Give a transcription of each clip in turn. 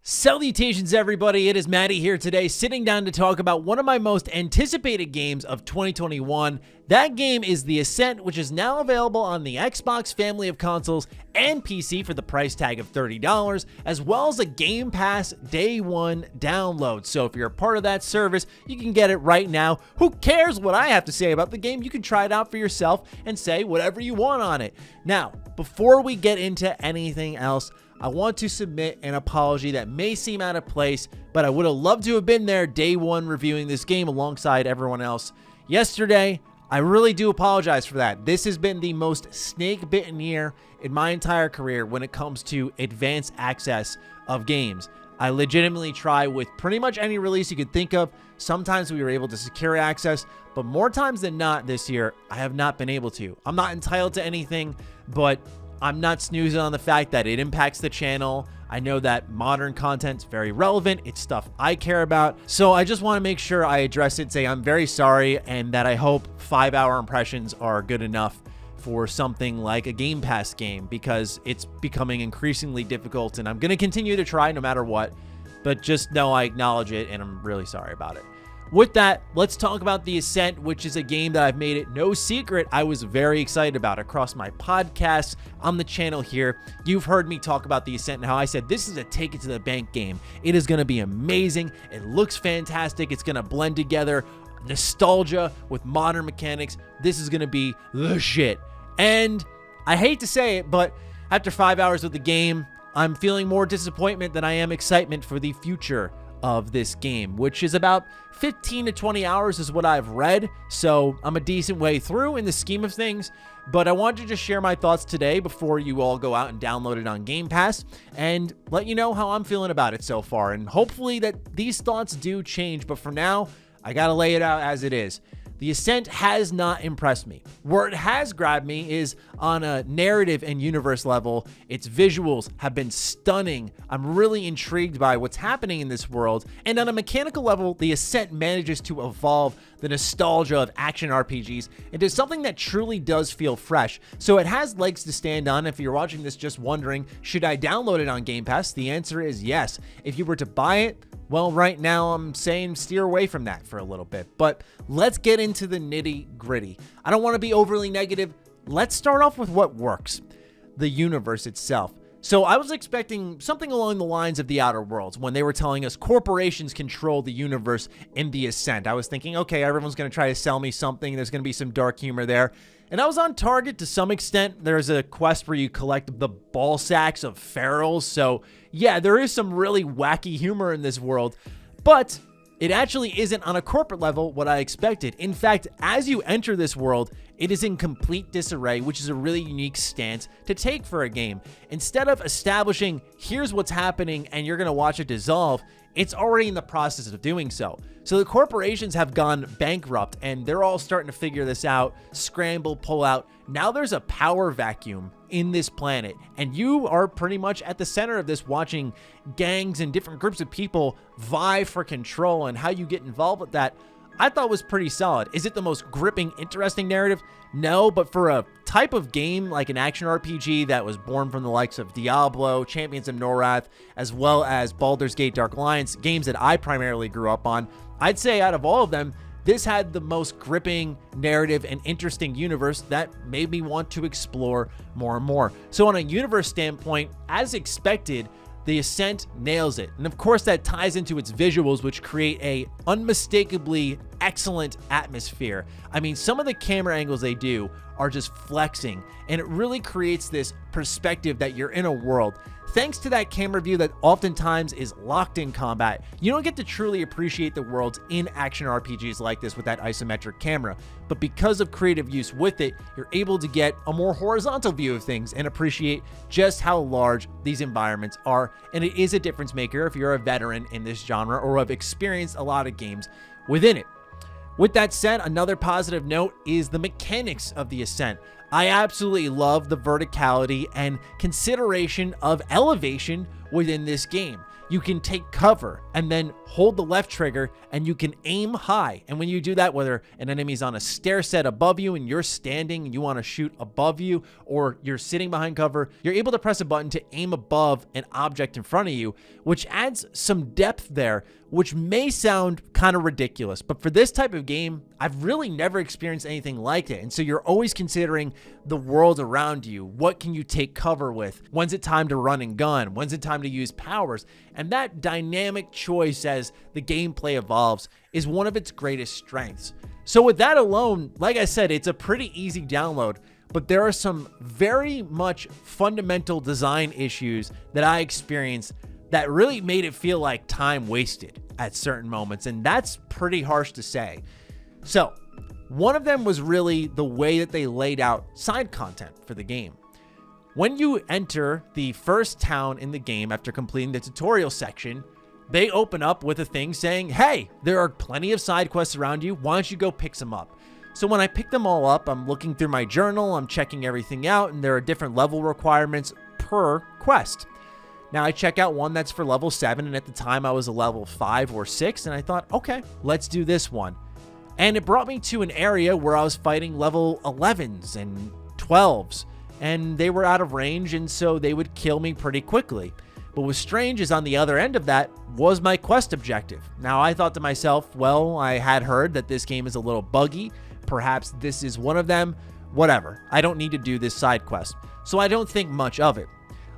Salutations everybody, it is Matty here today, sitting down to talk about one of my most anticipated games of 2021. That game is The Ascent, which is now available on the Xbox family of consoles and PC for the price tag of $30, as well as a Game Pass Day 1 download. So if you're a part of that service, you can get it right now. Who cares what I have to say about the game? You can try it out for yourself and say whatever you want on it. Now, before we get into anything else, I want to submit an apology that may seem out of place, but I would have loved to have been there day one reviewing this game alongside everyone else yesterday. I really do apologize for that. This has been the most snake-bitten year in my entire career when it comes to advanced access of games. I legitimately try with pretty much any release you could think of. Sometimes we were able to secure access, but more times than not this year, I have not been able to. I'm not entitled to anything, but I'm not snoozing on the fact that it impacts the channel. I know that modern content's very relevant. It's stuff I care about. So I just want to make sure I address it, say I'm very sorry, and that I hope 5-hour impressions are good enough for something like a Game Pass game, because it's becoming increasingly difficult, and I'm going to continue to try no matter what. But just know I acknowledge it, and I'm really sorry about it. With that, let's talk about The Ascent, which is a game that I've made it no secret I was very excited about across my podcasts on the channel here. You've heard me talk about The Ascent and how I said this is a take it to the bank game. It is going to be amazing. It looks fantastic. It's going to blend together nostalgia with modern mechanics. This is going to be the shit. And I hate to say it, but after 5 hours of the game, I'm feeling more disappointment than I am excitement for the future of this game, which is about 15 to 20 hours is what I've read, so I'm a decent way through in the scheme of things. But I wanted to just share my thoughts today before you all go out and download it on Game Pass and let you know how I'm feeling about it so far, and hopefully that these thoughts do change. But for now, I gotta lay it out as it is. The Ascent has not impressed me. Where it has grabbed me is on a narrative and universe level. Its visuals have been stunning. I'm really intrigued by what's happening in this world. And on a mechanical level, The Ascent manages to evolve the nostalgia of action RPGs into something that truly does feel fresh. So it has legs to stand on. If you're watching this just wondering, should I download it on Game Pass? The answer is yes. If you were to buy it, well, right now I'm saying steer away from that for a little bit, but let's get into the nitty gritty. I don't want to be overly negative. Let's start off with what works, the universe itself. So I was expecting something along the lines of The Outer Worlds when they were telling us corporations control the universe in The Ascent. I was thinking, okay, everyone's going to try to sell me something. There's going to be some dark humor there. And I was on target to some extent. There's a quest where you collect the ball sacks of pharaohs. So yeah, there is some really wacky humor in this world, but it actually isn't on a corporate level what I expected. In fact, as you enter this world, it is in complete disarray, which is a really unique stance to take for a game. Instead of establishing, here's what's happening and you're going to watch it dissolve, it's already in the process of doing so. So the corporations have gone bankrupt and they're all starting to figure this out, scramble, pull out. Now there's a power vacuum in this planet, and you are pretty much at the center of this, watching gangs and different groups of people vie for control, and how you get involved with that I thought was pretty solid. Is it the most gripping, interesting narrative? No, but for a type of game like an action RPG that was born from the likes of Diablo, Champions of Norath, as well as Baldur's Gate Dark Alliance, games that I primarily grew up on, I'd say out of all of them, this had the most gripping narrative and interesting universe that made me want to explore more and more. So on a universe standpoint, as expected, The Ascent nails it. And of course that ties into its visuals, which create a unmistakably excellent atmosphere. I mean, some of the camera angles they do are just flexing, and it really creates this perspective that you're in a world. Thanks to that camera view that oftentimes is locked in combat, you don't get to truly appreciate the worlds in action RPGs like this with that isometric camera. But because of creative use with it, you're able to get a more horizontal view of things and appreciate just how large these environments are. And it is a difference maker if you're a veteran in this genre or have experienced a lot of games within it. With that said, another positive note is the mechanics of The Ascent. I absolutely love the verticality and consideration of elevation within this game. you can take cover and then hold the left trigger and you can aim high. And when you do that, whether an enemy's on a stair set above you and you're standing and you want to shoot above you, or you're sitting behind cover, you're able to press a button to aim above an object in front of you, which adds some depth there, which may sound kind of ridiculous. But for this type of game, I've really never experienced anything like it. And so you're always considering the world around you. What can you take cover with? When's it time to run and gun? When's it time to use powers? And that dynamic choice as the gameplay evolves is one of its greatest strengths. So with that alone, like I said, it's a pretty easy download, but there are some very much fundamental design issues that I experienced that really made it feel like time wasted at certain moments, and that's pretty harsh to say. So one of them was really the way that they laid out side content for the game. When you enter the first town in the game after completing the tutorial section, they open up with a thing saying, hey, there are plenty of side quests around you. Why don't you go pick some up? So when I pick them all up, I'm looking through my journal, I'm checking everything out, and there are different level requirements per quest. Now I check out one that's for level 7, and at the time I was a level 5 or 6, and I thought, okay, let's do this one. And it brought me to an area where I was fighting level 11s and 12s, and they were out of range, and so they would kill me pretty quickly. But what's strange is on the other end of that was my quest objective. Now I thought to myself, well, I had heard that this game is a little buggy. Perhaps this is one of them. Whatever. I don't need to do this side quest. So I don't think much of it.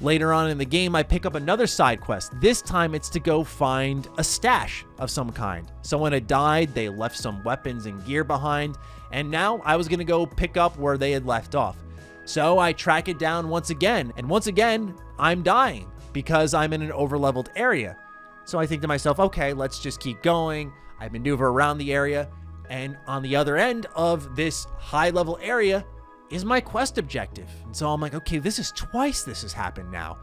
Later on in the game, I pick up another side quest. This time it's to go find a stash of some kind. Someone had died, they left some weapons and gear behind, and now I was going to go pick up where they had left off. So I track it down once again, and once again, I'm dying because I'm in an overleveled area. So I think to myself, okay, let's just keep going. I maneuver around the area, and on the other end of this high level area is my quest objective. And so I'm like, okay, this is twice this has happened now.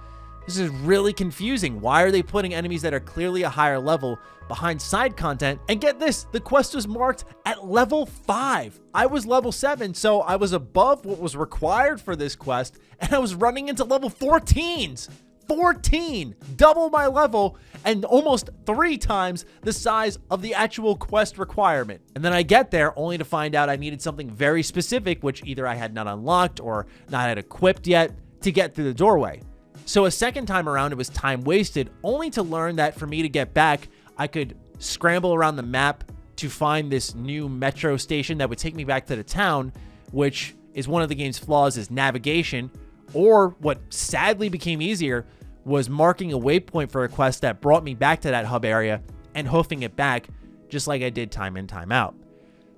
This is really confusing. Why are they putting enemies that are clearly a higher level behind side content? And get this, the quest was marked at level 5. I was level 7, so I was above what was required for this quest, and I was running into level 14s. 14, double my level and almost 3 times the size of the actual quest requirement. And then I get there only to find out I needed something very specific, which either I had not unlocked or not had equipped yet to get through the doorway. So a second time around, it was time wasted, only to learn that for me to get back, I could scramble around the map to find this new metro station that would take me back to the town, which is one of the game's flaws, is navigation. Or what sadly became easier was marking a waypoint for a quest that brought me back to that hub area and hoofing it back just like I did time in, time out.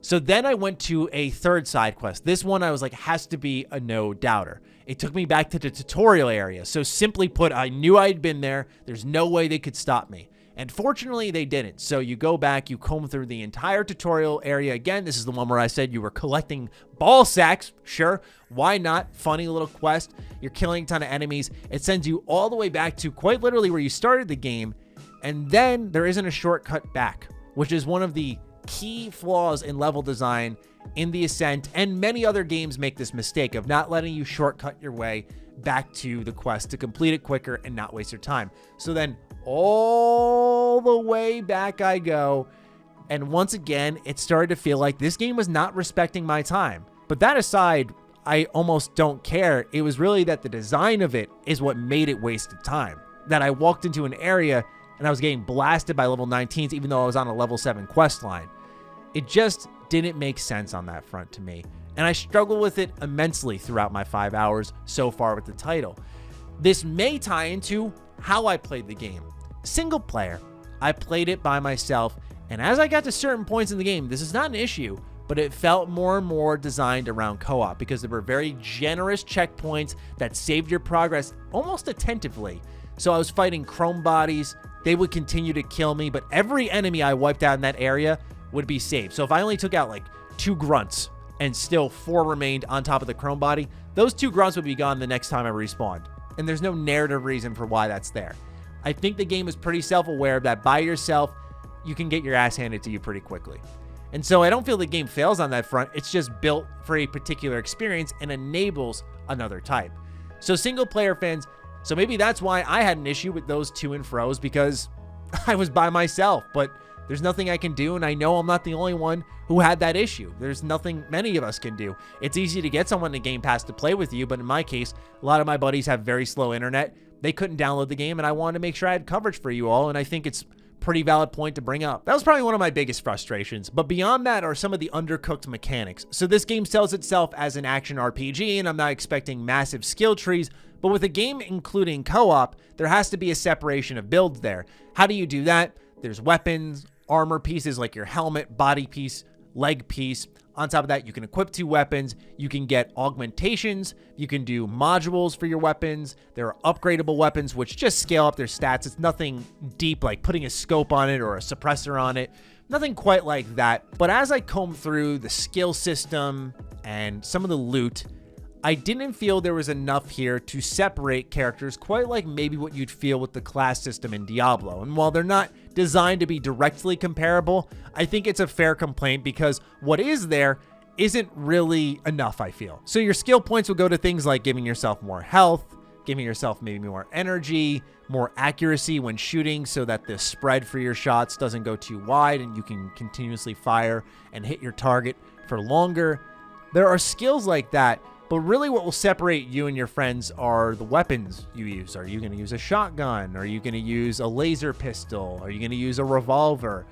So then I went to a third side quest. This one I was like, has to be a no doubter. It took me back to the tutorial area. So simply put, I knew I'd been there. There's no way they could stop me. And fortunately, they didn't. So you go back, you comb through the entire tutorial area again. This is the one where I said you were collecting ball sacks. Sure, why not? Funny little quest. You're killing a ton of enemies. It sends you all the way back to quite literally where you started the game. And then there isn't a shortcut back, which is one of the key flaws in level design in the Ascent. And many other games make this mistake of not letting you shortcut your way back to the quest to complete it quicker and not waste your time. So then all the way back I go, and once again it started to feel like this game was not respecting my time. But that aside, I almost don't care. It was really that the design of it is what made it wasted time. That I walked into an area and I was getting blasted by level 19s even though I was on a level 7 quest line. It just didn't make sense on that front to me, and I struggle with it immensely throughout my 5 hours so far with the title. This may tie into how I played the game. Single player, I played it by myself, and as I got to certain points in the game, this is not an issue, but it felt more and more designed around co-op because there were very generous checkpoints that saved your progress almost attentively. So I was fighting chrome bodies, they would continue to kill me, but every enemy I wiped out in that area would be saved. So if I only took out like 2 grunts and still 4 remained on top of the chrome body, those 2 grunts would be gone the next time I respawned. And there's no narrative reason for why that's there. I think the game is pretty self-aware that by yourself, you can get your ass handed to you pretty quickly. And so I don't feel the game fails on that front. It's just built for a particular experience and enables another type. So single player fans, So maybe that's why I had an issue with those to and fros, because I was by myself, but there's nothing I can do, and I know I'm not the only one who had that issue. There's nothing many of us can do. It's easy to get someone in Game Pass to play with you, but in my case, a lot of my buddies have very slow internet. They couldn't download the game, and I wanted to make sure I had coverage for you all, and I think it's a pretty valid point to bring up. That was probably one of my biggest frustrations, but beyond that are some of the undercooked mechanics. So this game sells itself as an action RPG, and I'm not expecting massive skill trees, but with a game including co-op, there has to be a separation of builds there. How do you do that? There's weapons, armor pieces like your helmet, body piece, leg piece. On top of that, you can equip 2 weapons. You can get augmentations. You can do modules for your weapons. There are upgradable weapons which just scale up their stats. It's nothing deep like putting a scope on it or a suppressor on it. Nothing quite like that. But as I comb through the skill system and some of the loot, I didn't feel there was enough here to separate characters quite like maybe what you'd feel with the class system in Diablo. And while they're not designed to be directly comparable, I think it's a fair complaint because what is there isn't really enough, I feel. So your skill points will go to things like giving yourself more health, giving yourself maybe more energy, more accuracy when shooting so that the spread for your shots doesn't go too wide and you can continuously fire and hit your target for longer. There are skills like that. But really what will separate you and your friends are the weapons you use. Are you going to use a shotgun? Are you going to use a laser pistol? Are you going to use a revolver?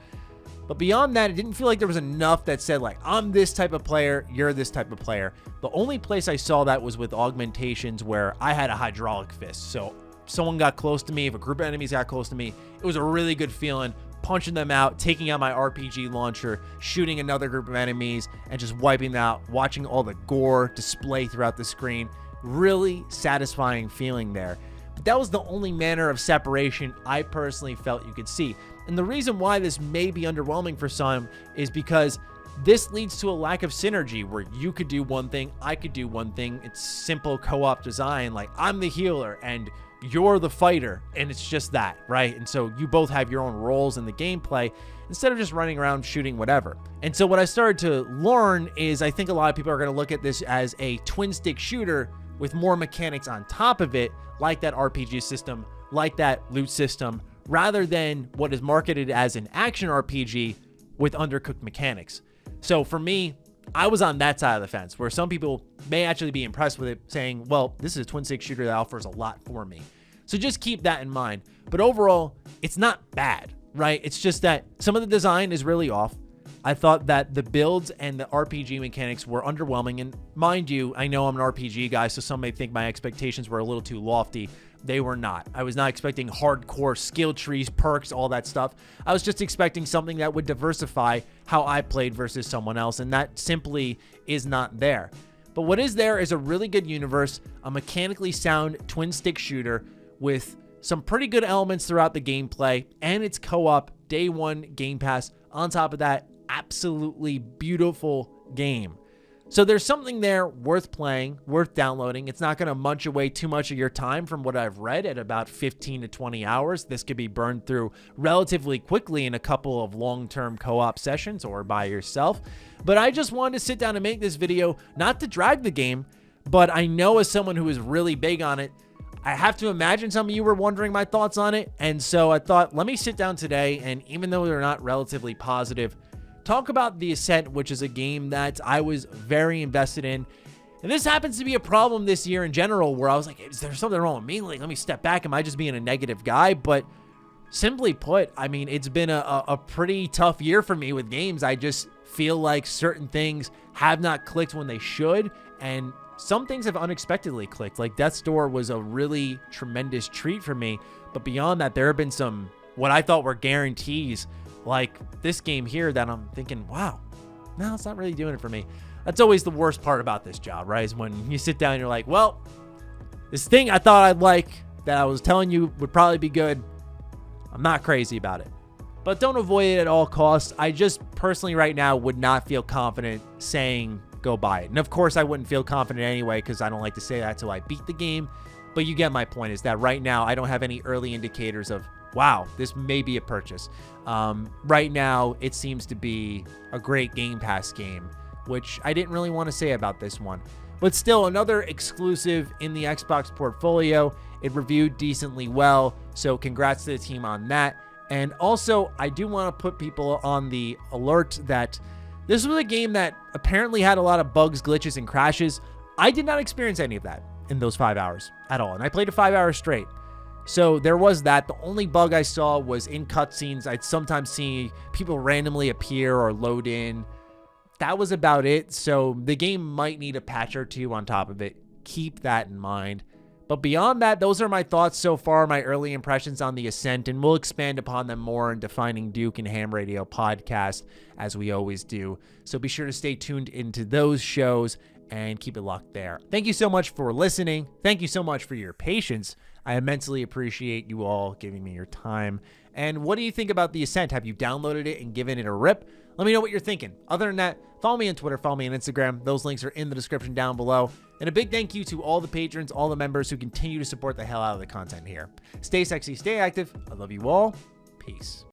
But beyond that, it didn't feel like there was enough that said like, I'm this type of player, you're this type of player. The only place I saw that was with augmentations where I had a hydraulic fist. So if someone got close to me, if a group of enemies got close to me, it was a really good feeling punching them out, taking out my RPG launcher, shooting another group of enemies, and just wiping them out, watching all the gore display throughout the screen. Really satisfying feeling there. But that was the only manner of separation I personally felt you could see. And the reason why this may be underwhelming for some is because this leads to a lack of synergy where you could do one thing, I could do one thing. It's simple co-op design, like I'm the healer and you're the fighter, and it's just that, right? And so you both have your own roles in the gameplay instead of just running around shooting whatever. And so what I started to learn is I think a lot of people are going to look at this as a twin stick shooter with more mechanics on top of it, like that RPG system, like that loot system, rather than what is marketed as an action RPG with undercooked mechanics. So for me, I was on that side of the fence where some people may actually be impressed with it, saying, well, this is a twin stick shooter that offers a lot for me. So just keep that in mind. But overall, it's not bad, right? It's just that some of the design is really off. I thought that the builds and the RPG mechanics were underwhelming. And mind you, I know I'm an RPG guy, so some may think my expectations were a little too lofty. They were not. I was not expecting hardcore skill trees, perks, all that stuff. I was just expecting something that would diversify how I played versus someone else, and that simply is not there. But what is there is a really good universe, a mechanically sound twin stick shooter with some pretty good elements throughout the gameplay, and it's co-op, day one Game Pass. On top of that, absolutely beautiful game. So there's something there worth playing, worth downloading. It's not going to munch away too much of your time from what I've read at about 15 to 20 hours. This could be burned through relatively quickly in a couple of long-term co-op sessions or by yourself. But I just wanted to sit down and make this video, not to drag the game, but I know as someone who is really big on it, I have to imagine some of you were wondering my thoughts on it. And so I thought, let me sit down today, and even though they're not relatively positive, talk about the Ascent, which is a game that I was very invested in. And this happens to be a problem this year in general, where I was like, is there something wrong with me? Like, let me step back. Am I just being a negative guy? But simply put, I mean, it's been a pretty tough year for me with games. I just feel like certain things have not clicked when they should, and some things have unexpectedly clicked. Like Death's Door was a really tremendous treat for me. But beyond that, there have been some, what I thought were guarantees, like this game here, that I'm thinking, wow, no, it's not really doing it for me. That's always the worst part about this job, right? Is when you sit down and you're like, well, this thing I thought I'd like, that I was telling you would probably be good, I'm not crazy about it. But don't avoid it at all costs. I just personally right now would not feel confident saying go buy it. And of course I wouldn't feel confident anyway, because I don't like to say that until I beat the game. But you get my point, is that right now I don't have any early indicators of, wow, this may be a purchase. Right now, it seems to be a great Game Pass game, which I didn't really want to say about this one. But still, another exclusive in the Xbox portfolio. It reviewed decently well, so congrats to the team on that. And also, I do want to put people on the alert that this was a game that apparently had a lot of bugs, glitches, and crashes. I did not experience any of that in those 5 hours at all, and I played it 5 hours straight. So there was that. The only bug I saw was in cutscenes. I'd sometimes see people randomly appear or load in. That was about it. So the game might need a patch or two on top of it. Keep that in mind. But beyond that, those are my thoughts so far, my early impressions on the Ascent, and we'll expand upon them more in Defining Duke and Ham Radio podcast, as we always do. So be sure to stay tuned into those shows and keep it locked there. Thank you so much for listening. Thank you so much for your patience. I immensely appreciate you all giving me your time. And what do you think about the Ascent? Have you downloaded it and given it a rip? Let me know what you're thinking. Other than that, follow me on Twitter, follow me on Instagram. Those links are in the description down below. And a big thank you to all the patrons, all the members who continue to support the hell out of the content here. Stay sexy, stay active. I love you all. Peace.